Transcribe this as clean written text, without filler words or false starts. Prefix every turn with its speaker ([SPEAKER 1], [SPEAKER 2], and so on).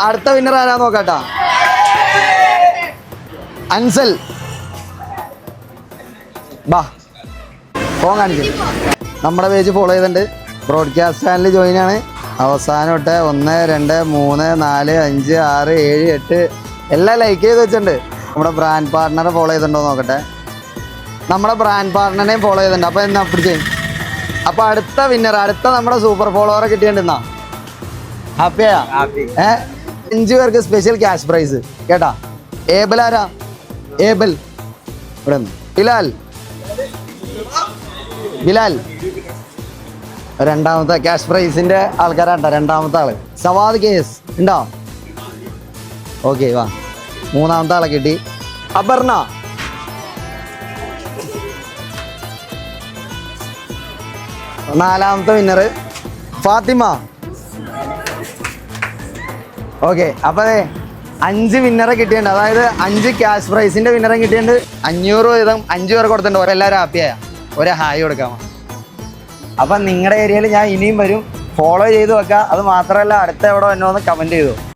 [SPEAKER 1] അടുത്ത വിന്നർ ആരാ നോക്കാട്ടാ. അൻസൽ ബാ ഫോൺ കാണിക്കും. നമ്മുടെ പേജ് ഫോളോ ചെയ്തിട്ടുണ്ട്. ബ്രോഡ്കാസ്റ്റ് ചാനൽ ജോയിൻ ആണ്. അവസാനം തൊട്ട് 1 2 3 4 5 6 7 8 എല്ലാം ലൈക്ക് ചെയ്ത് വെച്ചിട്ടുണ്ട്. നമ്മുടെ ബ്രാൻഡ് പാർട്ട്ണറെ ഫോളോ ചെയ്തിട്ടുണ്ടോ നോക്കട്ടെ. നമ്മുടെ ബ്രാൻഡ് പാർട്ട്ണറിനെയും ഫോളോ ചെയ്തിട്ടുണ്ട്. അപ്പോൾ എന്നാ പിടിച്ചേ. അപ്പോൾ അടുത്ത വിന്നർ, അടുത്ത നമ്മുടെ സൂപ്പർ ഫോളോവറെ കിട്ടിയിട്ടുണ്ടെന്നാ. ഹാപ്പിയാ? 5 പേർക്ക് സ്പെഷ്യൽ ക്യാഷ് പ്രൈസ് കേട്ടാ. ഏബൽ ആരാ? ഏബൽ ഇവിടെ നിന്ന്. ബിലാൽ രണ്ടാമത്തെ ക്യാഷ് പ്രൈസിന്റെ ആൾക്കാരാട്ടോ. രണ്ടാമത്തെ ആള് സവാദ് കേസ് ഉണ്ടോ? ഓക്കെ വാ. മൂന്നാമത്തെ ആളെ കിട്ടി. അപർണ. നാലാമത്തെ വിന്നർ ഫാത്തിമ. ഓക്കെ, അപ്പൊ അതെ 5 വിന്നറെ കിട്ടിയിട്ടുണ്ട്. അതായത് 5 ക്യാഷ് പ്രൈസിന്റെ വിന്നറെ കിട്ടിയിട്ടുണ്ട്. 500 വീതം 5 പേർ കൊടുത്തിട്ടുണ്ട്. ഒരെല്ലാവരും ഹാപ്പിയായ ഒരു ഹായ് കൊടുക്കാമോ? അപ്പം നിങ്ങളുടെ ഏരിയയിൽ ഞാൻ ഇനിയും വരും. ഫോളോ ചെയ്ത് വെക്കുക. അത് മാത്രമല്ല അടുത്ത എവിടെ വന്നോ എന്ന് കമൻറ്റ് ചെയ്തു.